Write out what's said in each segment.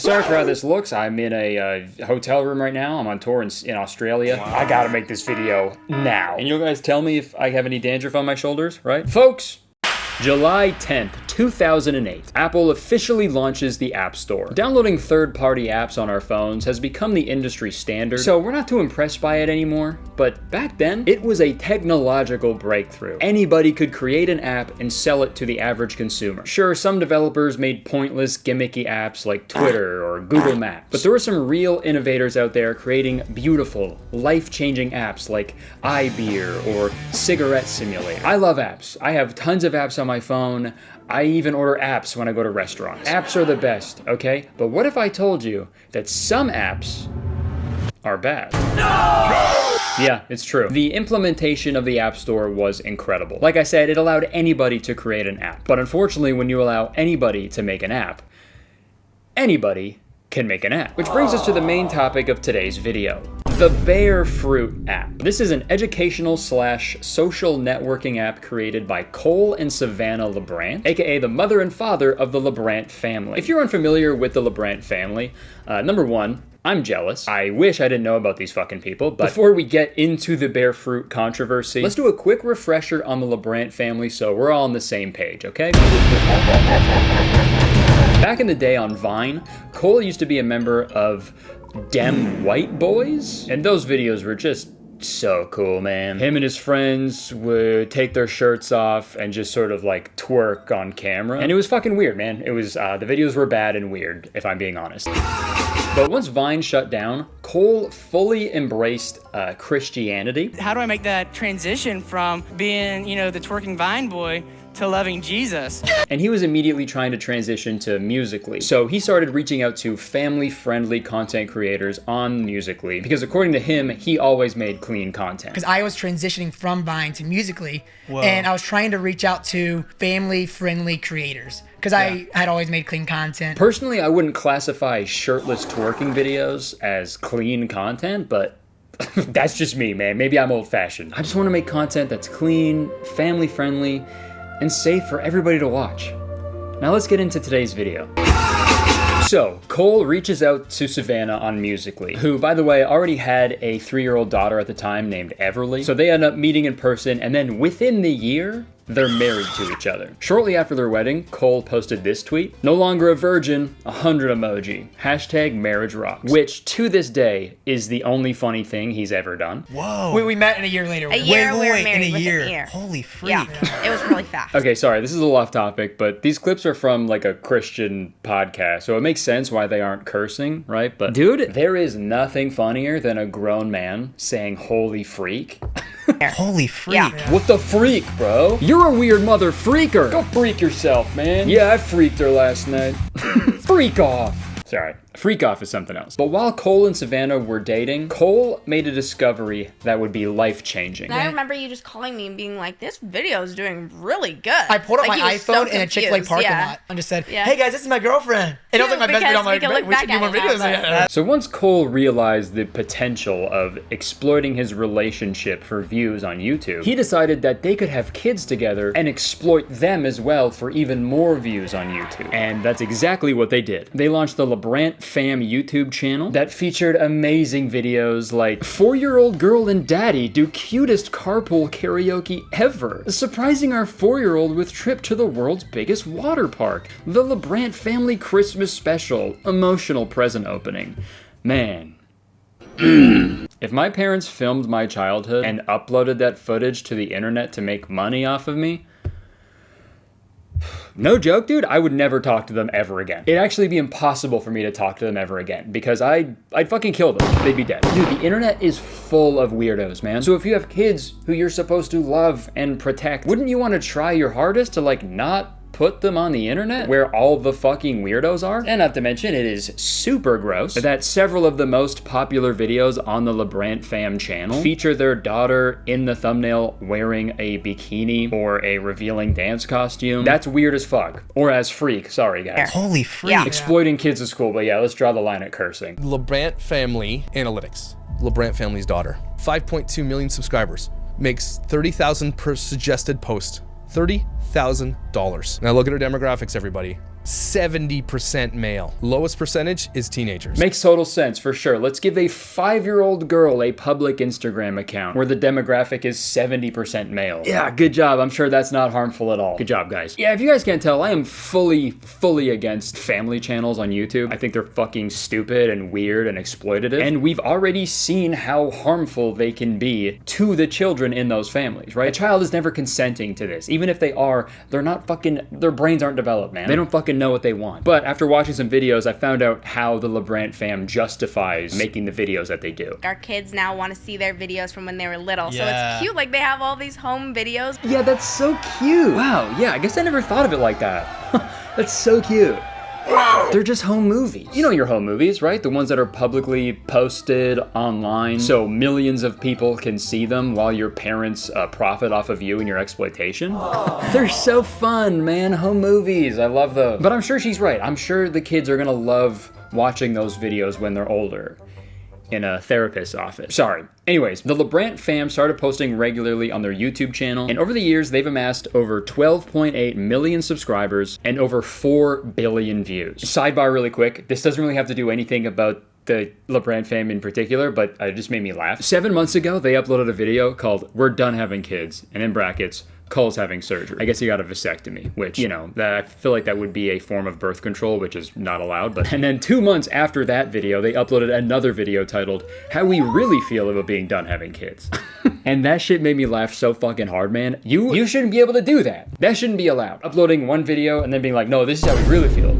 Sorry for how this looks. I'm in a hotel room right now. I'm on tour in Australia. Wow. I gotta make this video now. And you guys tell me if I have any dandruff on my shoulders, right? Folks, July 10th, 2008, Apple officially launches the App Store. Downloading third-party apps on our phones has become the industry standard, so we're not too impressed by it anymore. But back then, it was a technological breakthrough. Anybody could create an app and sell it to the average consumer. Sure, some developers made pointless, gimmicky apps like Twitter or Google Maps, but there were some real innovators out there creating beautiful, life-changing apps like iBeer or Cigarette Simulator. I love apps. I have tons of apps on my phone. I even order apps when I go to restaurants. Apps are the best, okay? But what if I told you that some apps are bad? No! Yeah, it's true. The implementation of the App Store was incredible. Like I said, it allowed anybody to create an app. But unfortunately, when you allow anybody to make an app, anybody can make an app. Which brings us to the main topic of today's video. The Bear Fruit app. This is an educational / social networking app created by Cole and Savannah LaBrants, aka the mother and father of the LaBrant family. If you're unfamiliar with the LaBrant family, number one, I'm jealous. I wish I didn't know about these fucking people, but before we get into the Bear Fruit controversy, let's do a quick refresher on the LaBrant family so we're all on the same page, okay? Back in the day on Vine, Cole used to be a member of Dem White Boys, and those videos were just so cool, man. Him and his friends would take their shirts off and just sort of like twerk on camera, and it was fucking weird, man. It was, the videos were bad and weird, if I'm being honest. But once Vine shut down, Cole fully embraced Christianity. How do I make that transition from being, you know, the twerking Vine boy to loving Jesus? And he was immediately trying to transition to Musical.ly. So he started reaching out to family-friendly content creators on Musical.ly because according to him, he always made clean content. Because I was transitioning from Vine to Musical.ly, and I was trying to reach out to family-friendly creators because I had always made clean content. Personally, I wouldn't classify shirtless twerking videos as clean content, but that's just me, man. Maybe I'm old-fashioned. I just want to make content that's clean, family-friendly, and safe for everybody to watch. Now let's get into today's video. So, Cole reaches out to Savannah on Musical.ly, who, by the way, already had a 3-year-old daughter at the time named Everly. So they end up meeting in person, and then within the year, they're married to each other. Shortly after their wedding, Cole posted this tweet: "No longer a virgin, 100 emoji. Hashtag marriage rocks." Which, to this day, is the only funny thing he's ever done. Whoa. We met in a year later. A year, we were married in a year. within a year. Holy freak. Yeah, it was really fast. Okay, sorry, this is a little off topic, but these clips are from like a Christian podcast, so it makes sense why they aren't cursing, right? But dude, there is nothing funnier than a grown man saying holy freak. Holy freak. Yeah. What the freak, bro? You're a weird mother freaker. Go freak yourself, man. Yeah, I freaked her last night. Freak off. Sorry. Freak off is something else. But while Cole and Savannah were dating, Cole made a discovery that would be life-changing. I remember you just calling me and being like, this video is doing really good. I pulled up like, my he was so iPhone in a Chick-fil-A parking lot and just said, hey guys, this is my girlfriend. And it was like my best video. I'm like, we should do more videos. So once Cole realized the potential of exploiting his relationship for views on YouTube, he decided that they could have kids together and exploit them as well for even more views on YouTube. And that's exactly what they did. They launched the LaBrant Fam YouTube channel that featured amazing videos like 4-year-old girl and daddy do cutest carpool karaoke ever, surprising our 4-year-old with trip to the world's biggest water park, the LaBrant family Christmas special, emotional present opening. Man. If my parents filmed my childhood and uploaded that footage to the internet to make money off of me, no joke, dude, I would never talk to them ever again. It'd actually be impossible for me to talk to them ever again because I'd fucking kill them. They'd be dead. Dude, the internet is full of weirdos, man. So if you have kids who you're supposed to love and protect, wouldn't you want to try your hardest to like not put them on the internet where all the fucking weirdos are? And not to mention, it is super gross that several of the most popular videos on the LaBrant Fam channel feature their daughter in the thumbnail wearing a bikini or a revealing dance costume. That's weird as fuck. Or as freak, sorry guys. Holy freak. Yeah. Exploiting kids at school, but yeah, let's draw the line at cursing. LaBrant Family Analytics. LaBrant Family's daughter. 5.2 million subscribers. Makes $30,000 per suggested post. $30,000. Now look at her demographics, everybody. 70% male. Lowest percentage is teenagers. Makes total sense, for sure. Let's give a 5-year-old girl a public Instagram account where the demographic is 70% male. Yeah, good job. I'm sure that's not harmful at all. Good job, guys. Yeah, if you guys can't tell, I am fully against family channels on YouTube. I think they're fucking stupid and weird and exploitative. And we've already seen how harmful they can be to the children in those families, right? A child is never consenting to this. Even if they are, they're not fucking, their brains aren't developed, man. They don't fucking know what they want. But after watching some videos, I found out how the LaBrant fam justifies making the videos that they do. Our kids now want to see their videos from when they were little. So it's cute, like they have all these home videos. Yeah, that's so cute. Wow, yeah, I guess I never thought of it like that. That's so cute. They're just home movies. You know your home movies, right? The ones that are publicly posted online so millions of people can see them while your parents profit off of you and your exploitation. They're so fun, man. Home movies. I love those. But I'm sure she's right. I'm sure the kids are gonna love watching those videos when they're older. In a therapist's office. Sorry. Anyways, the LaBrant fam started posting regularly on their YouTube channel, and over the years, they've amassed over 12.8 million subscribers and over 4 billion views. Sidebar really quick, this doesn't really have to do anything about the LaBrant fam in particular, but it just made me laugh. 7 months ago, they uploaded a video called "We're Done Having Kids," and in brackets, Cole's having surgery. I guess he got a vasectomy, which, you know, I feel like that would be a form of birth control, which is not allowed. But and then 2 months after that video, they uploaded another video titled "How We Really Feel About Being Done Having Kids." And that shit made me laugh so fucking hard, man. You shouldn't be able to do that. That shouldn't be allowed. Uploading one video and then being like, no, this is how we really feel.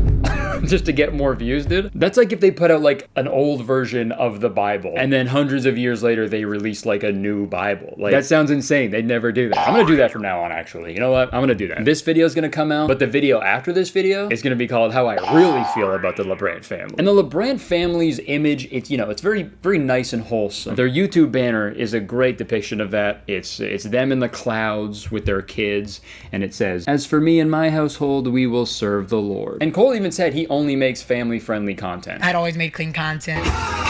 Just to get more views, dude. That's like if they put out like an old version of the Bible and then hundreds of years later they released like a new Bible. Like, that sounds insane. They'd never do that. I'm gonna do that from now on, actually. You know what? I'm gonna do that. This video is gonna come out, but the video after this video is gonna be called "How I Really Feel About the LaBrant Family." And the LaBrant family's image, it's, you know, it's very, very nice and wholesome. Their YouTube banner is a great depiction of that. It's them in the clouds with their kids, and it says, "As for me and my household, we will serve the Lord." And Cole even said he only makes family-friendly content. I'd always made clean content.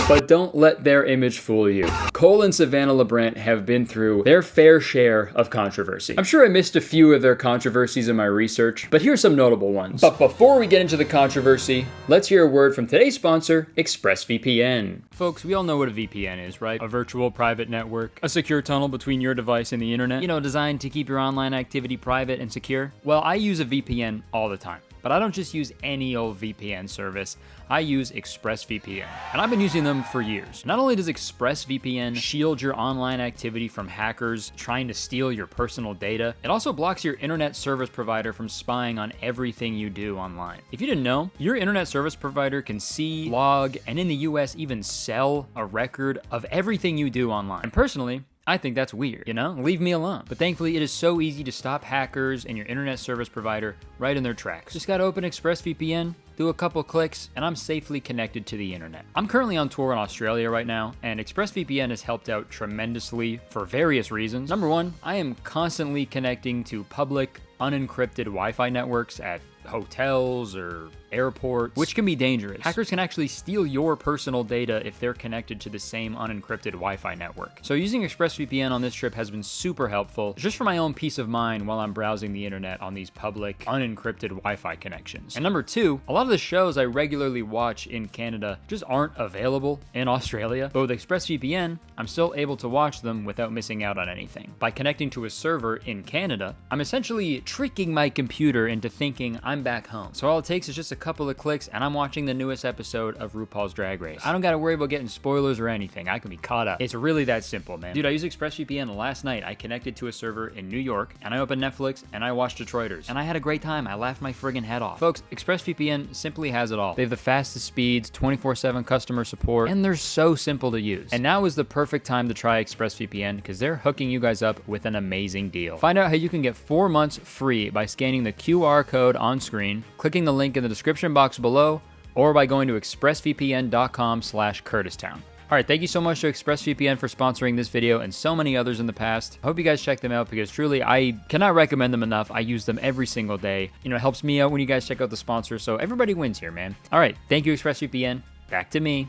But don't let their image fool you. Cole and Savannah LaBrant have been through their fair share of controversy. I'm sure I missed a few of their controversies in my research, but here's some notable ones. But before we get into the controversy, let's hear a word from today's sponsor, ExpressVPN. Folks, we all know what a VPN is, right? A virtual private network, a secure tunnel between your device and the internet, you know, designed to keep your online activity private and secure. Well, I use a VPN all the time. But I don't just use any old VPN service, I use ExpressVPN. And I've been using them for years. Not only does ExpressVPN shield your online activity from hackers trying to steal your personal data, it also blocks your internet service provider from spying on everything you do online. If you didn't know, your internet service provider can see, log, and in the US even sell a record of everything you do online. And personally, I think that's weird, you know? Leave me alone. But thankfully, it is so easy to stop hackers and your internet service provider right in their tracks. Just gotta open ExpressVPN, do a couple clicks, and I'm safely connected to the internet. I'm currently on tour in Australia right now, and ExpressVPN has helped out tremendously for various reasons. Number one, I am constantly connecting to public, unencrypted Wi-Fi networks at hotels or airports, which can be dangerous. Hackers can actually steal your personal data if they're connected to the same unencrypted Wi-Fi network. So using ExpressVPN on this trip has been super helpful, just for my own peace of mind while I'm browsing the internet on these public, unencrypted Wi-Fi connections. And number two, a lot of the shows I regularly watch in Canada just aren't available in Australia, but with ExpressVPN, I'm still able to watch them without missing out on anything. By connecting to a server in Canada, I'm essentially tricking my computer into thinking I'm back home. So all it takes is just a couple of clicks and I'm watching the newest episode of RuPaul's Drag Race. I don't gotta worry about getting spoilers or anything. I can be caught up. It's really that simple, man. Dude, I used ExpressVPN last night. I connected to a server in New York and I opened Netflix and I watched Detroiters. And I had a great time. I laughed my friggin' head off. Folks, ExpressVPN simply has it all. They have the fastest speeds, 24/7 customer support, and they're so simple to use. And now is the perfect time to try ExpressVPN because they're hooking you guys up with an amazing deal. Find out how you can get 4 months free by scanning the QR code on screen, clicking the link in the description box below, or by going to expressvpn.com/Curtistown. All right, thank you so much to ExpressVPN for sponsoring this video and so many others in the past. I hope you guys check them out because truly, I cannot recommend them enough. I use them every single day. You know, it helps me out when you guys check out the sponsors, so everybody wins here, man. All right, thank you, ExpressVPN. Back to me.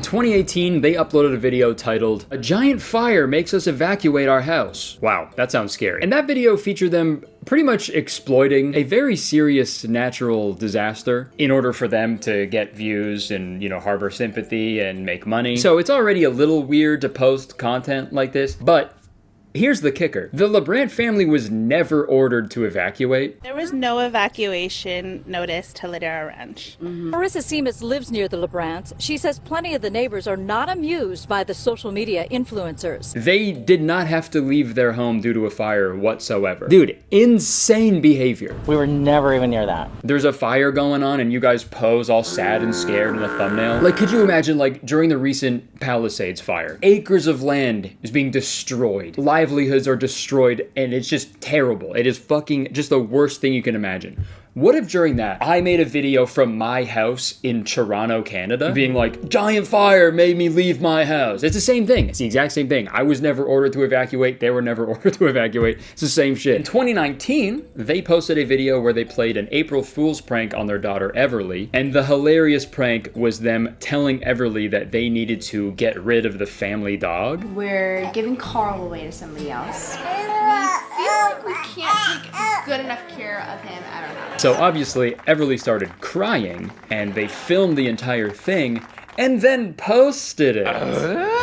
2018, they uploaded a video titled, "A giant fire makes us evacuate our house." Wow, that sounds scary. And that video featured them pretty much exploiting a very serious natural disaster in order for them to get views and, you know, harbor sympathy and make money. So it's already a little weird to post content like this, but here's the kicker. The LaBrant family was never ordered to evacuate. There was no evacuation notice to Ladera Ranch. Marissa Seamus lives near the LaBrants. She says plenty of the neighbors are not amused by the social media influencers. They did not have to leave their home due to a fire whatsoever. Dude, insane behavior. We were never even near that. There's a fire going on and you guys pose all sad and scared in the thumbnail. Like, could you imagine, like, during the recent Palisades fire, acres of land is being destroyed. Livelihoods are destroyed, and it's just terrible. It is fucking just the worst thing you can imagine. What if during that, I made a video from my house in Toronto, Canada, being like, giant fire made me leave my house. It's the same thing. It's the exact same thing. I was never ordered to evacuate. They were never ordered to evacuate. It's the same shit. In 2019, they posted a video where they played an April Fool's prank on their daughter, Everly, and the hilarious prank was them telling Everly that they needed to get rid of the family dog. We're giving Carl away to somebody else. We feel like we can't take good enough care of him at our house. So obviously, Everly started crying, and they filmed the entire thing, and then posted it.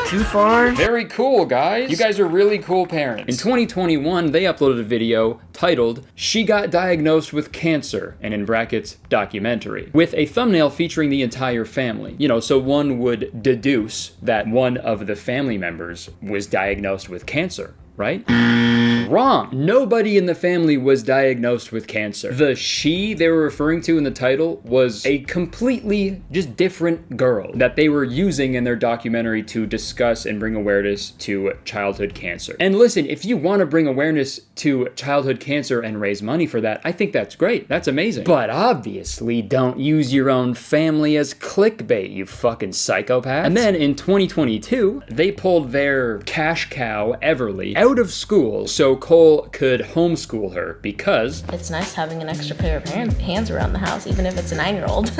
Too far? Very cool, guys. You guys are really cool parents. In 2021, they uploaded a video titled, "She Got Diagnosed with Cancer," and in brackets, documentary, with a thumbnail featuring the entire family. You know, so one would deduce that one of the family members was diagnosed with cancer, right? Wrong. Nobody in the family was diagnosed with cancer. The she they were referring to in the title was a completely just different girl that they were using in their documentary to discuss and bring awareness to childhood cancer. And listen, if you want to bring awareness to childhood cancer and raise money for that, I think that's great. That's amazing. But obviously, don't use your own family as clickbait, you fucking psychopath. And then in 2022, they pulled their cash cow, Everly, out of school so Cole could homeschool her because it's nice having an extra pair of hands around the house, even if it's a 9-year-old.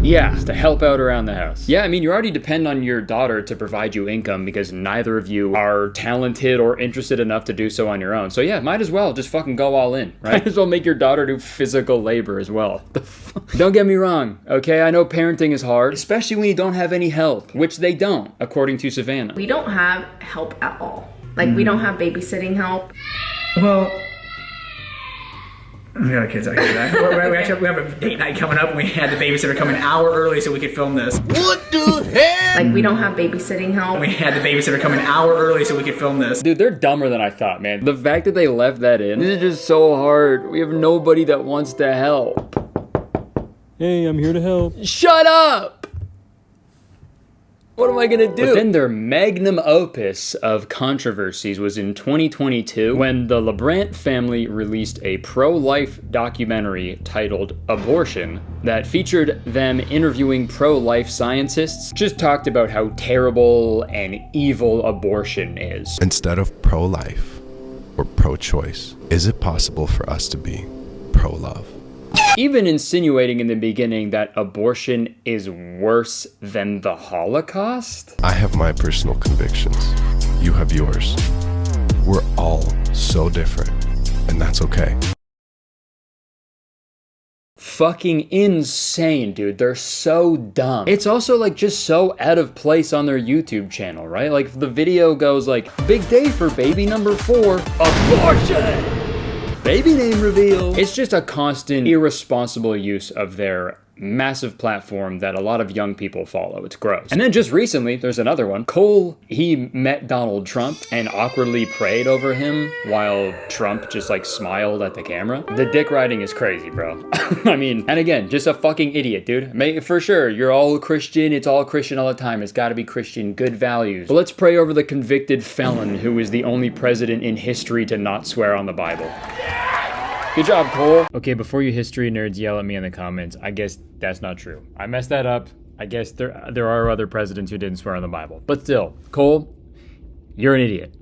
Yeah, to help out around the house. Yeah, I mean, you already depend on your daughter to provide you income because neither of you are talented or interested enough to do so on your own. So yeah, might as well just fucking go all in, right? Might as well make your daughter do physical labor as well. Don't get me wrong, okay? I know parenting is hard, especially when you don't have any help, which they don't, according to Savannah. We don't have help at all. Like, we don't have babysitting help. Well, we got kids out here. We have a date night coming up, and we had the babysitter come an hour early so we could film this. What the hell? Like, we don't have babysitting help. We had the babysitter come an hour early so we could film this. Dude, they're dumber than I thought, man. The fact that they left that in, this is just so hard. We have nobody that wants to help. Hey, I'm here to help. Shut up! What am I gonna do? But then their magnum opus of controversies was in 2022 when the LaBrant family released a pro-life documentary titled Abortion that featured them interviewing pro-life scientists, just talked about how terrible and evil abortion is. Instead of pro-life or pro-choice, is it possible for us to be pro-love? Even insinuating in the beginning that abortion is worse than the Holocaust? I have my personal convictions. You have yours. We're all so different, and that's okay. Fucking insane, dude. They're so dumb. It's also like just so out of place on their YouTube channel, right? Like the video goes like, big day for baby number 4, abortion! Baby name reveal. It's just a constant, irresponsible use of their massive platform that a lot of young people follow. It's gross. And then just recently, there's another one. Cole, he met Donald Trump and awkwardly prayed over him while Trump just like smiled at the camera. The dick riding is crazy, bro. I mean, and again, just a fucking idiot, dude. For sure, you're all Christian. It's all Christian all the time. It's gotta be Christian, good values. But let's pray over the convicted felon who is the only president in history to not swear on the Bible. Good job, Cole. Okay, before you history nerds yell at me in the comments, I guess that's not true. I messed that up. I guess there are other presidents who didn't swear on the Bible. But still, Cole, you're an idiot.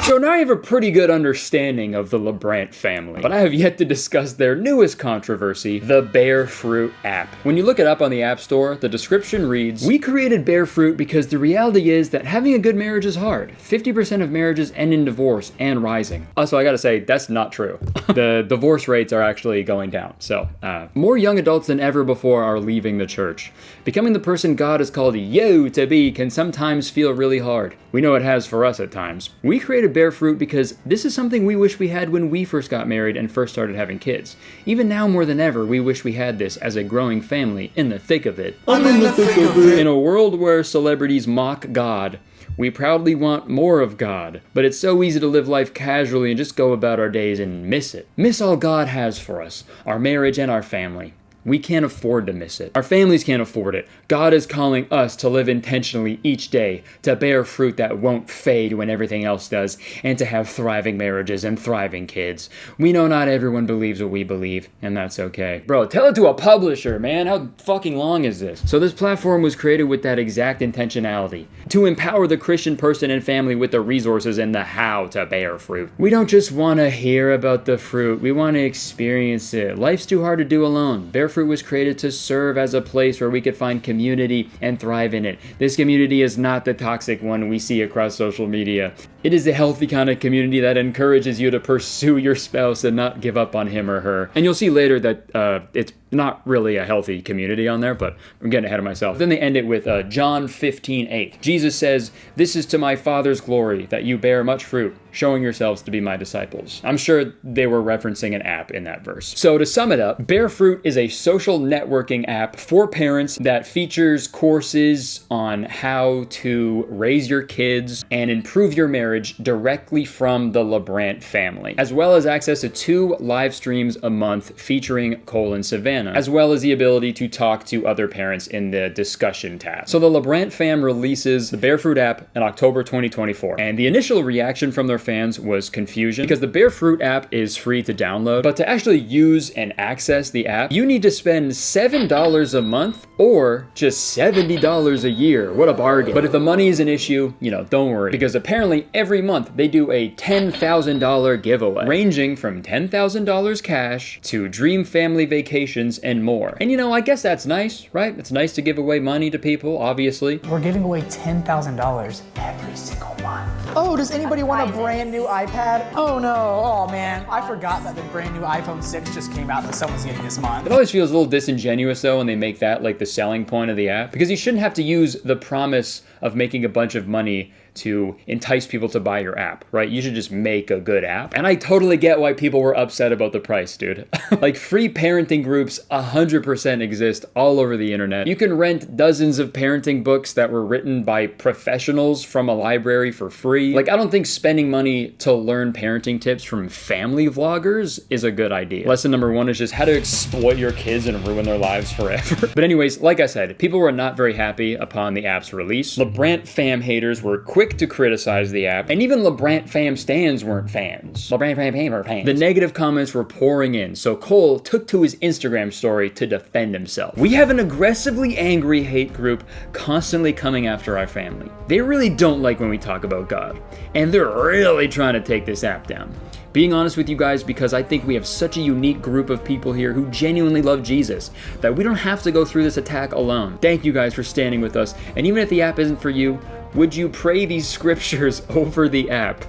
So now I have a pretty good understanding of the LaBrant family, but I have yet to discuss their newest controversy, the Bear Fruit app. When you look it up on the App Store, the description reads, "We created Bear Fruit because the reality is that having a good marriage is hard. 50% of marriages end in divorce and rising." Also, I gotta say, that's not true. The divorce rates are actually going down. So, more young adults than ever before are leaving the church. Becoming the person God has called you to be can sometimes feel really hard. We know it has for us at times. We created Bear Fruit because this is something we wish we had when we first got married and first started having kids. Even now more than ever, we wish we had this as a growing family in the thick of it. In a world where celebrities mock God, we proudly want more of God, but it's so easy to live life casually and just go about our days and miss it. Miss all God has for us, our marriage and our family. We can't afford to miss it. Our families can't afford it. God is calling us to live intentionally each day, to bear fruit that won't fade when everything else does, and to have thriving marriages and thriving kids. We know not everyone believes what we believe, and that's okay. Bro, tell it to a publisher, man. How fucking long is this? So this platform was created with that exact intentionality, to empower the Christian person and family with the resources and the how to bear fruit. We don't just want to hear about the fruit, we want to experience it. Life's too hard to do alone. Bear Fruit was created to serve as a place where we could find community and thrive in it. This community is not the toxic one we see across social media. It is a healthy kind of community that encourages you to pursue your spouse and not give up on him or her. And you'll see later that it's not really a healthy community on there, but I'm getting ahead of myself. Then they end it with John 15:8. Jesus says, "This is to my Father's glory, that you bear much fruit, showing yourselves to be my disciples." I'm sure they were referencing an app in that verse. So to sum it up, Bear Fruit is a social networking app for parents that features courses on how to raise your kids and improve your marriage directly from the LaBrant family, as well as access to 2 live streams a month featuring Cole and Savannah, as well as the ability to talk to other parents in the discussion tab. So the LaBrant fam releases the Bear Fruit app in October 2024, and the initial reaction from their fans was confusion, because the Bear Fruit app is free to download, but to actually use and access the app, you need to spend $7 a month or just $70 a year. What a bargain. But if the money is an issue, don't worry, because apparently every month they do a $10,000 giveaway, ranging from $10,000 cash to dream family vacations and more. And I guess that's nice, right? It's nice to give away money to people, obviously. We're giving away $10,000 every single month. Oh, does anybody want a brand new iPad? Oh no, oh man. I forgot that the brand new iPhone 6 just came out that someone's getting this month. It always feels a little disingenuous though when they make that like the selling point of the app, because you shouldn't have to use the promise of making a bunch of money to entice people to buy your app, right? You should just make a good app. And I totally get why people were upset about the price, dude. Like free parenting groups 100% exist all over the internet. You can rent dozens of parenting books that were written by professionals from a library for free. Like I don't think spending money to learn parenting tips from family vloggers is a good idea. Lesson number 1 is just how to exploit your kids and ruin their lives forever. But anyways, like I said, people were not very happy upon the app's release. LaBrant fam haters were quick to criticize the app, and even LaBrant fam stans weren't fans. LaBrant fam were fans. The negative comments were pouring in, so Cole took to his Instagram story to defend himself. "We have an aggressively angry hate group constantly coming after our family. They really don't like when we talk about God, and they're really trying to take this app down. Being honest with you guys, because I think we have such a unique group of people here who genuinely love Jesus that we don't have to go through this attack alone. Thank you guys for standing with us, and even if the app isn't for you, would you pray these scriptures over the app?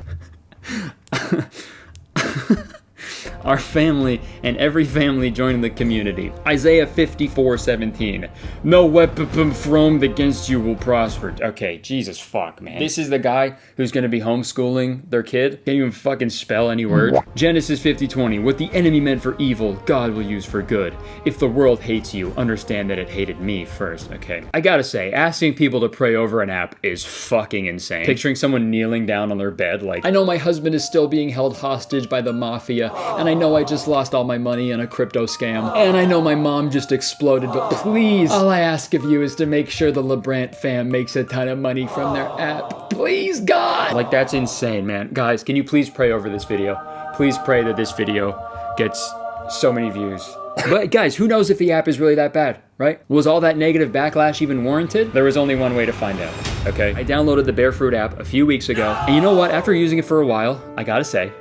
Our family and every family joining the community. Isaiah 54:17. No weapon formed against you will prosper." Okay, Jesus fuck, man. This is the guy who's gonna be homeschooling their kid. Can't even fucking spell any word. Genesis 50:20. What the enemy meant for evil, God will use for good. If the world hates you, understand that it hated me first. Okay. I gotta say, asking people to pray over an app is fucking insane. Picturing someone kneeling down on their bed like, "I know my husband is still being held hostage by the mafia, and I know I just lost all my money in a crypto scam, and I know my mom just exploded, but please, all I ask of you is to make sure the LaBrant fam makes a ton of money from their app. Please, God!" Like, that's insane, man. Guys, can you please pray over this video? Please pray that this video gets so many views. But guys, who knows if the app is really that bad, right? Was all that negative backlash even warranted? There was only one way to find out, okay? I downloaded the Barefruit app a few weeks ago, and you know what? After using it for a while, I gotta say,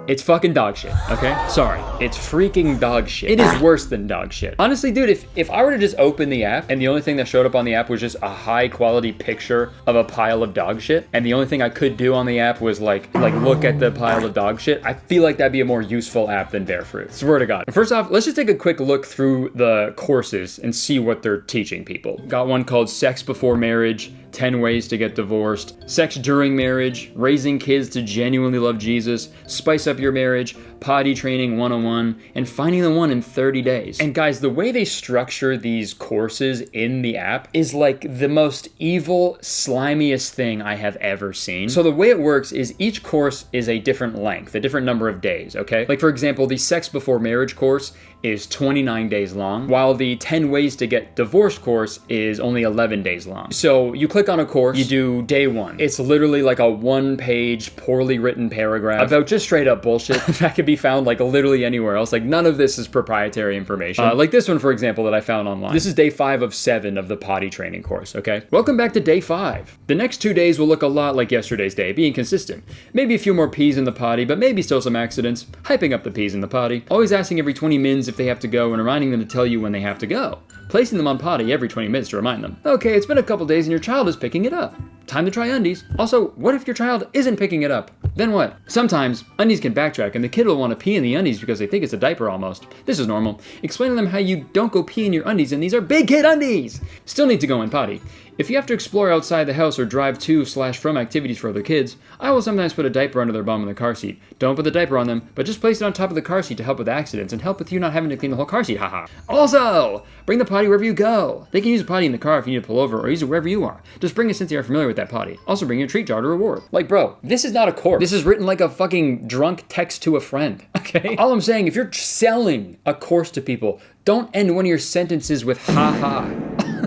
it's fucking dog shit, okay? Sorry, it's freaking dog shit. It is worse than dog shit. Honestly, dude, if I were to just open the app and the only thing that showed up on the app was just a high quality picture of a pile of dog shit, and the only thing I could do on the app was like look at the pile of dog shit, I feel like that'd be a more useful app than Barefruit. Swear to God. First off, let's just take a quick look through the courses and see what they're teaching people. Got one called Sex Before Marriage, 10 Ways to Get Divorced, Sex During Marriage, Raising Kids to Genuinely Love Jesus, Spice Up Your Marriage, Potty Training 101, and Finding the One in 30 Days. And guys, the way they structure these courses in the app is like the most evil, slimiest thing I have ever seen. So the way it works is each course is a different length, a different number of days, okay? Like for example, the Sex Before Marriage course is 29 days long, while the 10 Ways to Get Divorced course is only 11 days long. So you click on a course, you do day one. It's literally like a 1-page, poorly written paragraph about just straight up bullshit that could be found like literally anywhere else. Like none of this is proprietary information. Like this one, for example, that I found online. This is day 5 of 7 of the potty training course, okay? Welcome back to day 5. The next 2 days will look a lot like yesterday's day, being consistent. Maybe a few more pees in the potty, but maybe still some accidents. Hyping up the pees in the potty. Always asking every 20 mins if they have to go and reminding them to tell you when they have to go. Placing them on potty every 20 minutes to remind them. Okay, it's been a couple days and your child is picking it up. Time to try undies. Also, what if your child isn't picking it up? Then what? Sometimes, undies can backtrack and the kid will want to pee in the undies because they think it's a diaper almost. This is normal. Explain to them how you don't go pee in your undies and these are big kid undies! Still need to go in potty. If you have to explore outside the house or drive to/from activities for other kids, I will sometimes put a diaper under their bum in the car seat. Don't put the diaper on them, but just place it on top of the car seat to help with accidents and help with you not having to clean the whole car seat, haha. Also, bring the potty wherever you go. They can use a potty in the car if you need to pull over or use it wherever you are. Just bring it since they are familiar with that potty. Also bring your treat jar to reward. Like bro, this is not a course. This is written like a fucking drunk text to a friend, okay? All I'm saying, if you're selling a course to people, don't end one of your sentences with haha.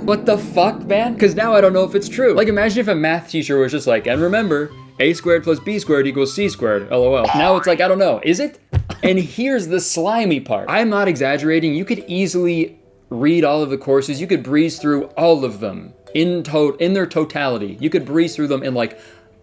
What the fuck, man? Because now I don't know if it's true. Like imagine if a math teacher was just like, and remember, a squared plus b squared equals c squared, lol. Now it's like, I don't know, is it? And here's the slimy part. I'm not exaggerating. You could easily read all of the courses. You could breeze through all of them in their totality. You could breeze through them in like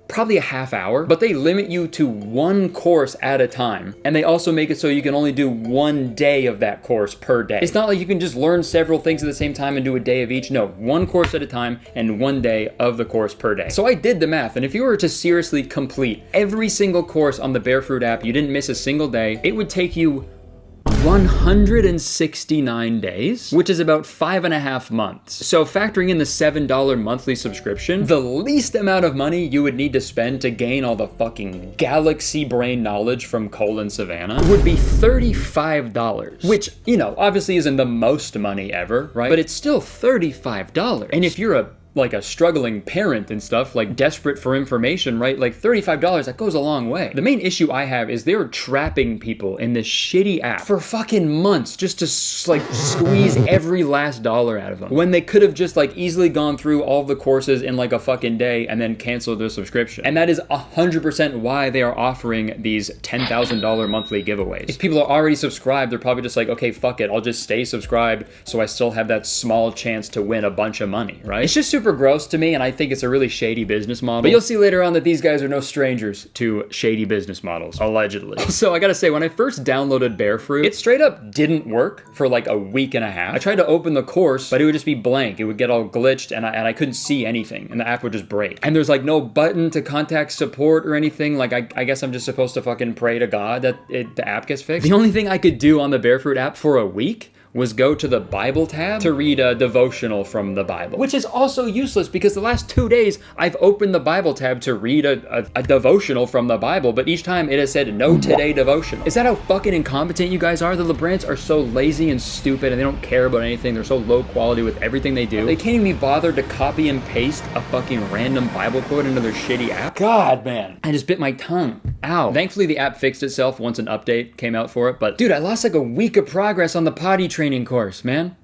probably a half hour, but they limit you to one course at a time. And they also make it so you can only do 1 day of that course per day. It's not like you can just learn several things at the same time and do a day of each. No, 1 course at a time and 1 day of the course per day. So I did the math, and if you were to seriously complete every single course on the Barefruit app, you didn't miss a single day, it would take you 169 days, which is about 5.5 months. So factoring in the $7 monthly subscription, the least amount of money you would need to spend to gain all the fucking galaxy brain knowledge from Cole and Savannah would be $35, which, you know, obviously isn't the most money ever, right? But it's still $35. And if you're a struggling parent and stuff, like desperate for information, right? Like $35, that goes a long way. The main issue I have is they're trapping people in this shitty app for fucking months just to like squeeze every last dollar out of them, when they could have just like easily gone through all the courses in like a fucking day and then canceled their subscription. And that is 100% why they are offering these $10,000 monthly giveaways. If people are already subscribed, they're probably just like, okay, fuck it, I'll just stay subscribed so I still have that small chance to win a bunch of money, right? It's just super gross to me, and I think it's a really shady business model. But you'll see later on that these guys are no strangers to shady business models, allegedly. So I gotta say, when I first downloaded Barefruit, it straight up didn't work for like a week and a half. I tried to open the course, but it would just be blank. It would get all glitched, and I couldn't see anything, and the app would just break. And there's like no button to contact support or anything. Like I guess I'm just supposed to fucking pray to God that the app gets fixed. The only thing I could do on the Barefruit app for a week was go to the Bible tab to read a devotional from the Bible, which is also useless because the last 2 days I've opened the Bible tab to read a devotional from the Bible, but each time it has said no today devotional. Is that how fucking incompetent you guys are? The LaBrants are so lazy and stupid and they don't care about anything. They're so low quality with everything they do. They can't even be bothered to copy and paste a fucking random Bible quote into their shitty app. God, man. I just bit my tongue. Ow. Thankfully the app fixed itself once an update came out for it, but dude, I lost like a week of progress on the potty training course, man.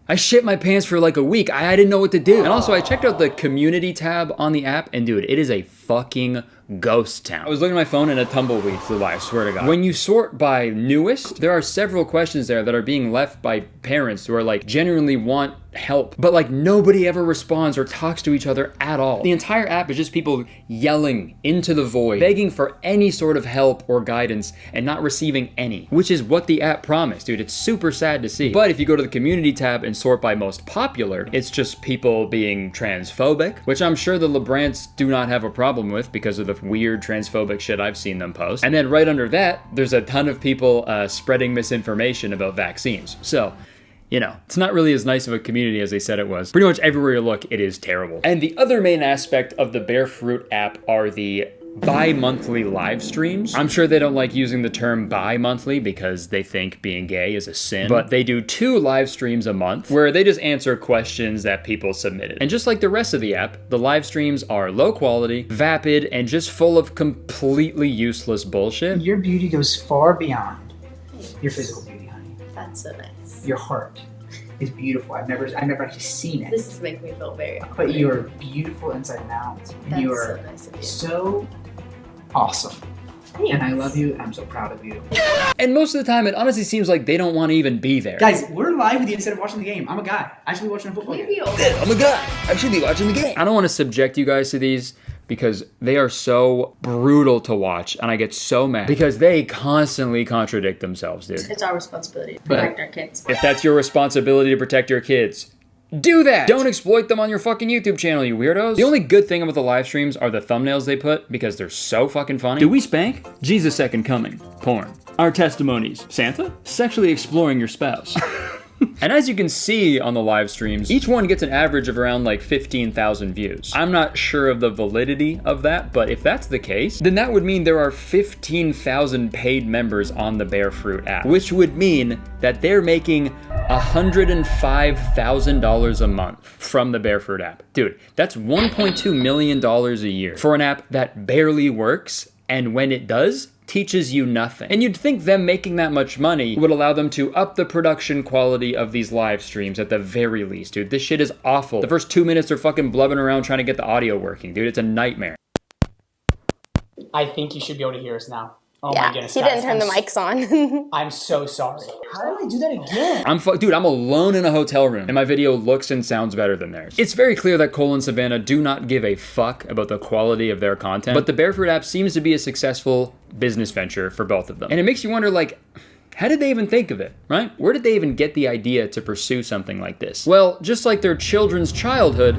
I shit my pants for like a week. I didn't know what to do. And also I checked out the community tab on the app, and dude, it is a fucking ghost town. I was looking at my phone and a tumbleweed flew by, I swear to God. When you sort by newest, there are several questions there that are being left by parents who are like genuinely want help, but like nobody ever responds or talks to each other at all. The entire app is just people yelling into the void, begging for any sort of help or guidance and not receiving any, which is what the app promised, dude. It's super sad to see. But if you go to the community tab and sort by most popular, it's just people being transphobic, which I'm sure the LaBrants do not have a problem with because of the weird transphobic shit I've seen them post. And then right under that, there's a ton of people spreading misinformation about vaccines. So, you know, it's not really as nice of a community as they said it was. Pretty much everywhere you look, it is terrible. And the other main aspect of the Bear Fruit app are the bi-monthly live streams. I'm sure they don't like using the term bi-monthly because they think being gay is a sin, but they do 2 live streams a month where they just answer questions that people submitted. And just like the rest of the app, the live streams are low quality, vapid, and just full of completely useless bullshit. Your beauty goes far beyond your physical beauty, honey. That's so nice. Your heart is beautiful. I've never actually seen it. This is making me feel very awkward. But you are beautiful inside and out. That's You are so nice of you. so awesome. Thanks. And I love you. I'm so proud of you. And most of the time, it honestly seems like they don't want to even be there. Guys, we're live with you instead of watching the game. I'm a guy. I should be watching a football game. I'm a guy. I should be watching the game. I don't want to subject you guys to these because they are so brutal to watch, and I get so mad because they constantly contradict themselves, dude. It's our responsibility to protect our kids. If that's your responsibility to protect your kids, do that! Don't exploit them on your fucking YouTube channel, you weirdos. The only good thing about the live streams are the thumbnails they put because they're so fucking funny. Do we spank? Jesus' second coming. Porn. Our testimonies. Santa? Sexually exploring your spouse. And as you can see on the live streams, each one gets an average of around like 15,000 views. I'm not sure of the validity of that, but if that's the case, then that would mean there are 15,000 paid members on the Bear Fruit app, which would mean that they're making $105,000 a month from the Bear Fruit app. Dude, that's $1.2 million a year for an app that barely works, and when it does, teaches you nothing. And you'd think them making that much money would allow them to up the production quality of these live streams at the very least, dude. This shit is awful. The first 2 minutes are fucking blubbing around trying to get the audio working, dude. It's a nightmare. I think you should be able to hear us now. Oh yeah, my goodness, he didn't turn the mics on. I'm so sorry. How did I do that again? Dude, I'm alone in a hotel room, and my video looks and sounds better than theirs. It's very clear that Cole and Savannah do not give a fuck about the quality of their content, but the Bear Fruit app seems to be a successful business venture for both of them. And it makes you wonder, like, how did they even think of it, right? Where did they even get the idea to pursue something like this? Well, just like their children's childhood,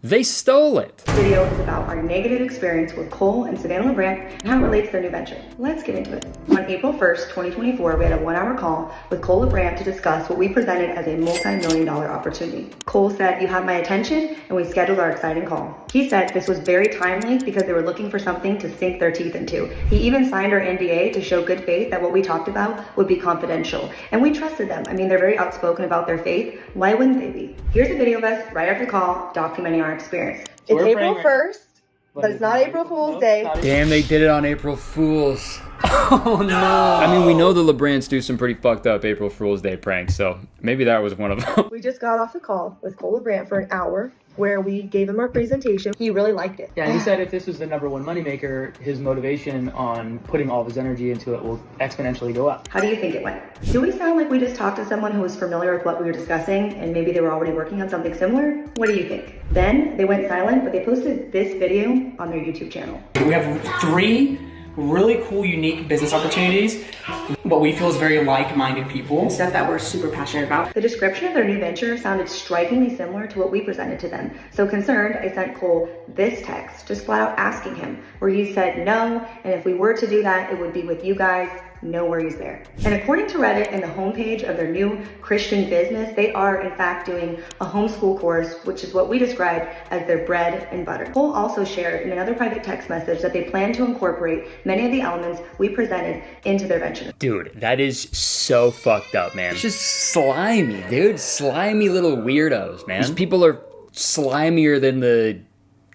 they stole it. This video is about our negative experience with Cole and Savannah LaBrant and how it relates to their new venture. Let's get into it. On April 1st, 2024, we had a 1-hour call with Cole LaBrant to discuss what we presented as a multi-million-dollar opportunity. Cole said, "You have my attention," and we scheduled our exciting call. He said this was very timely because they were looking for something to sink their teeth into. He even signed our NDA to show good faith that what we talked about would be confidential. And we trusted them. I mean, they're very outspoken about their faith. Why wouldn't they be? Here's a video of us right after the call documenting our experience. It's April 1st, but it's not April Fool's Day. Damn, they did it on April Fools. Oh no. I mean, we know the LaBrants do some pretty fucked up April Fool's Day pranks, so maybe that was one of them. We just got off the call with Cole LaBrant for an hour where we gave him our presentation. He really liked it. Yeah, he said if this was the #1 moneymaker, his motivation on putting all of his energy into it will exponentially go up. How do you think it went? Do we sound like we just talked to someone who was familiar with what we were discussing and maybe they were already working on something similar? What do you think? Then they went silent, but they posted this video on their YouTube channel. We have 3 really cool, unique business opportunities, what we feel is very like-minded people. And stuff that we're super passionate about. The description of their new venture sounded strikingly similar to what we presented to them. So concerned, I sent Cole this text, just flat out asking him, where he said no, and if we were to do that, it would be with you guys. No worries there. And according to Reddit and the homepage of their new Christian business, they are in fact doing a homeschool course, which is what we describe as their bread and butter. Cole also shared in another private text message that they plan to incorporate many of the elements we presented into their venture. Dude, that is so fucked up, man. It's just slimy, dude. Slimy little weirdos, man. These people are slimier than the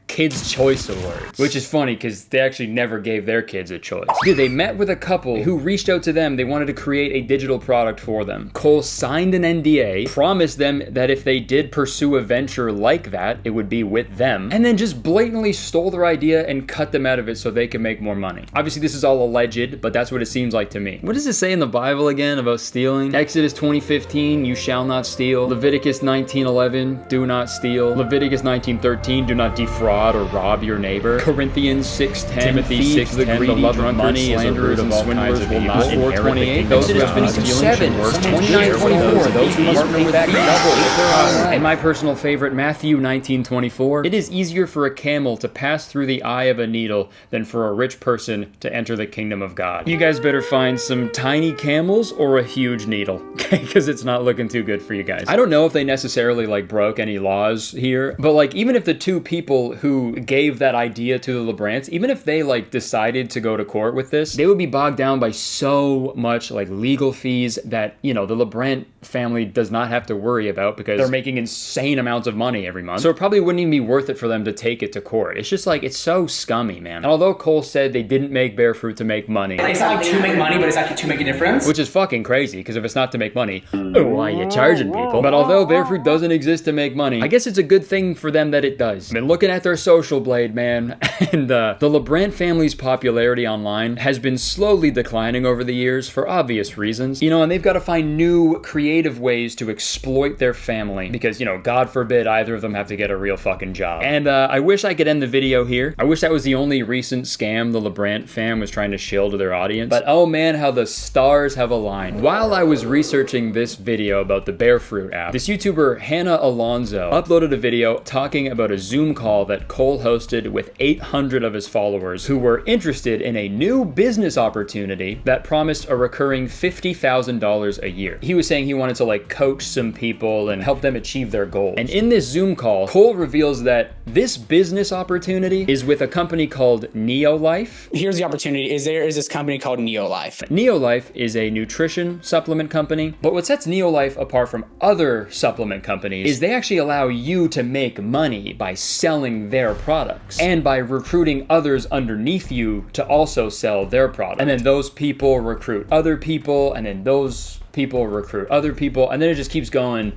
Kids' Choice Awards, which is funny because they actually never gave their kids a choice. Dude, they met with a couple who reached out to them. They wanted to create a digital product for them. Cole signed an NDA, promised them that if they did pursue a venture like that, it would be with them, and then just blatantly stole their idea and cut them out of it so they could make more money. Obviously, this is all alleged, but that's what it seems like to me. What does it say in the Bible again about stealing? Exodus 20:15, you shall not steal. Leviticus 19:11, do not steal. Leviticus 19:13, do not defraud or rob your neighbor. Corinthians 6:10, Timothy 6:10, the love of money is a root of all kinds of evil. 4:28, those who have been stealing should work. 29:24, those who partner with double. And my personal favorite, Matthew 19:24, it is easier for a camel to pass through the eye of a needle than for a rich person to enter the kingdom of God. You guys better find some tiny camels or a huge needle, okay? Because it's not looking too good for you guys. I don't know if they necessarily like broke any laws here, but like even if the two people who gave that idea to the LaBrants, even if they like decided to go to court with this, they would be bogged down by so much like legal fees that, you know, the LaBrant family does not have to worry about because they're making insane amounts of money every month. So it probably wouldn't even be worth it for them to take it to court. It's just like, it's so scummy, man. And although Cole said they didn't make Bear Fruit to make money, It's not like to make money, but it's actually to make a difference. which is fucking crazy, because if it's not to make money, why are you charging people? But although Bear Fruit doesn't exist to make money, I guess it's a good thing for them that it does. I've been looking at their social blade, man, and the LaBrant family's popularity online has been slowly declining over the years for obvious reasons. You know, and they've got to find new creative ways to exploit their family because, you know, God forbid either of them have to get a real fucking job. And I wish I could end the video here. I wish that was the only recent scam the LaBrant fam was trying to shill to their audience. But oh man, how the stars have aligned. While I was researching this video about the Bear Fruit app, this YouTuber Hannah Alonso uploaded a video talking about a Zoom call that Cole hosted with 800 of his followers who were interested in a new business opportunity that promised a recurring $50,000 a year. He was saying he wanted to like coach some people and help them achieve their goals. And in this Zoom call, Cole reveals that this business opportunity is with a company called Neolife. Here's the opportunity. There is this company called Neolife. Neolife is a nutrition supplement company, but what sets Neolife apart from other supplement companies is they actually allow you to make money by selling their products and by recruiting others underneath you to also sell their product. And then those people recruit other people, and then those people recruit other people, and then it just keeps going.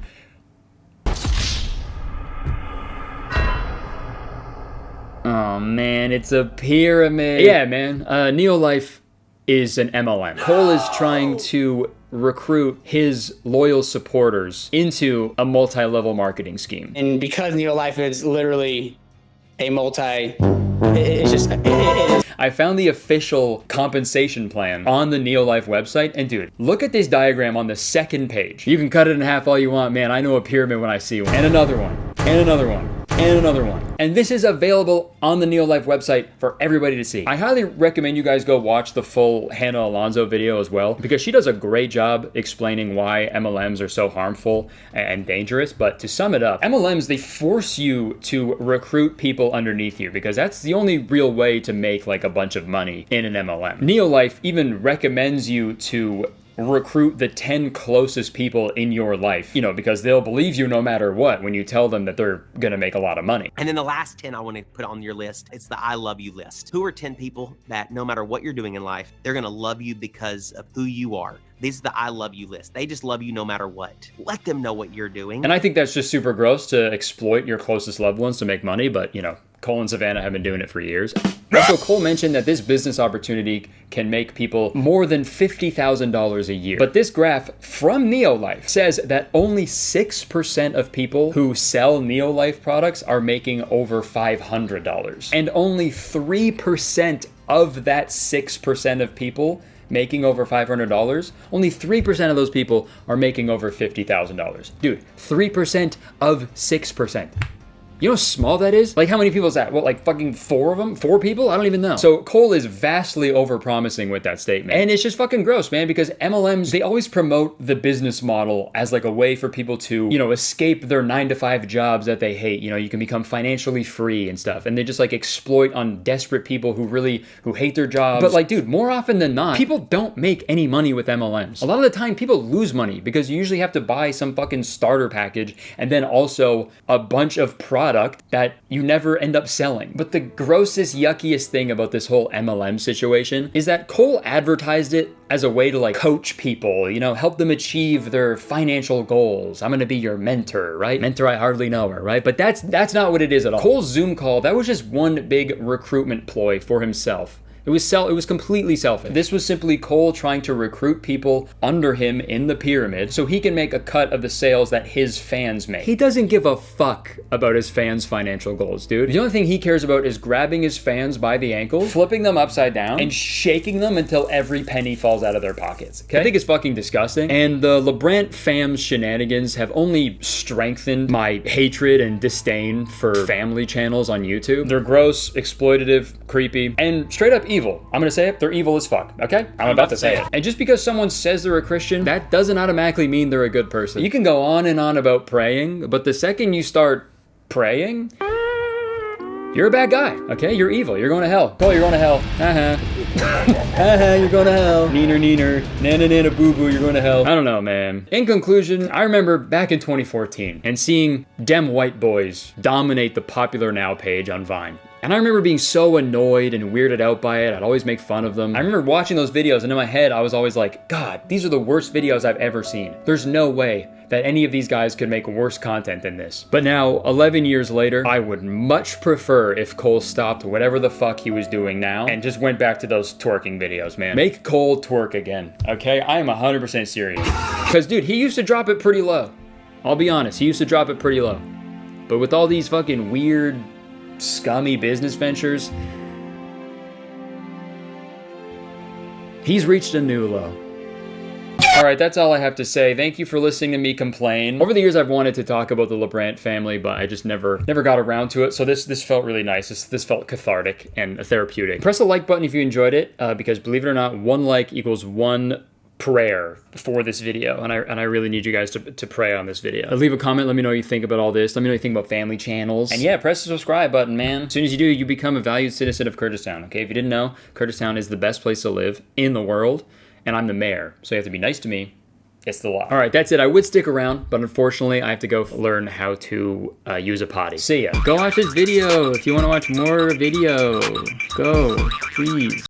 Oh man, it's a pyramid. Yeah, man, Neolife is an MLM. Cole is trying to recruit his loyal supporters into a multi-level marketing scheme. And because Neolife is literally a I found the official compensation plan on the Neolife website, and dude, look at this diagram on the second page. You can cut it in half all you want, man. I know a pyramid when I see one. And another one, and another one, and another one. And this is available on the Neolife website for everybody to see. I highly recommend you guys go watch the full Hannah Alonso video as well, because she does a great job explaining why MLMs are so harmful and dangerous. But to sum it up, MLMs, they force you to recruit people underneath you because that's the only real way to make like a bunch of money in an MLM. Neolife even recommends you to recruit the 10 closest people in your life, you know, because they'll believe you no matter what when you tell them that they're gonna make a lot of money. And then the last 10 I want to put on your list, it's the I love you list. Who are 10 people that no matter what you're doing in life, they're gonna love you because of who you are? These are the I love you list. They just love you no matter what. Let them know what you're doing. And I think that's just super gross to exploit your closest loved ones to make money, but you know, Cole and Savannah have been doing it for years. Also, Cole mentioned that this business opportunity can make people more than $50,000 a year. But this graph from Neolife says that only 6% of people who sell Neolife products are making over $500. And only 3% of that 6% of people making over $500, only 3% of those people are making over $50,000. Dude, 3% of 6%. You know how small that is? Like, how many people is that? What, like fucking 4 of them? 4 people? I don't even know. So Cole is vastly over-promising with that statement. And it's just fucking gross, man, because MLMs, they always promote the business model as like a way for people to, you know, escape their 9-to-5 jobs that they hate. You know, you can become financially free and stuff. And they just like exploit on desperate people who hate their jobs. But like, dude, more often than not, people don't make any money with MLMs. A lot of the time, people lose money because you usually have to buy some fucking starter package and then also a bunch of products product that you never end up selling. But the grossest, yuckiest thing about this whole MLM situation is that Cole advertised it as a way to like coach people, you know, help them achieve their financial goals. I'm gonna be your mentor, right? Mentor, I hardly know her, right? But that's not what it is at all. Cole's Zoom call, that was just one big recruitment ploy for himself. It was completely selfish. This was simply Cole trying to recruit people under him in the pyramid so he can make a cut of the sales that his fans make. He doesn't give a fuck about his fans' financial goals, dude. The only thing he cares about is grabbing his fans by the ankle, flipping them upside down, and shaking them until every penny falls out of their pockets. Okay? I think it's fucking disgusting. And the LaBrant fam's shenanigans have only strengthened my hatred and disdain for family channels on YouTube. They're gross, exploitative, creepy, and straight up evil. I'm gonna say it, they're evil as fuck, okay? I'm about to say it. And just because someone says they're a Christian, that doesn't automatically mean they're a good person. You can go on and on about praying, but the second you start praying, you're a bad guy, okay? You're evil, you're going to hell. Cole, you're going to hell. You're going to hell. Neener, nana, boo-boo, you're going to hell. I don't know, man. In conclusion, I remember back in 2014 and seeing dem white boys dominate the Popular Now page on Vine. And I remember being so annoyed and weirded out by it. I'd always make fun of them. I remember watching those videos and in my head, I was always like, God, these are the worst videos I've ever seen. There's no way that any of these guys could make worse content than this. But now, 11 years later, I would much prefer if Cole stopped whatever the fuck he was doing now and just went back to those twerking videos, man. Make Cole twerk again, okay? I am 100% serious. Because, dude, he used to drop it pretty low. I'll be honest, he used to drop it pretty low. But with all these fucking weird, scummy business ventures, he's reached a new low. All right, that's all I have to say. Thank you for listening to me complain. Over the years, I've wanted to talk about the LaBrant family, but I just never got around to it. So this felt really nice. This felt cathartic and therapeutic. Press the like button if you enjoyed it, because believe it or not, one like equals one prayer for this video, and I really need you guys to pray on this video. Leave a comment, let me know what you think about all this, let me know what you think about family channels, and yeah, press the subscribe button, man. As soon as you do, you become a valued citizen of Kurdistan, okay? If you didn't know, Kurdistan is the best place to live in the world, and I'm the mayor, so you have to be nice to me. It's the law. All right, that's it. I would stick around, but unfortunately, I have to go learn how to use a potty. See ya. Go watch this video if you want to watch more video. Go, please.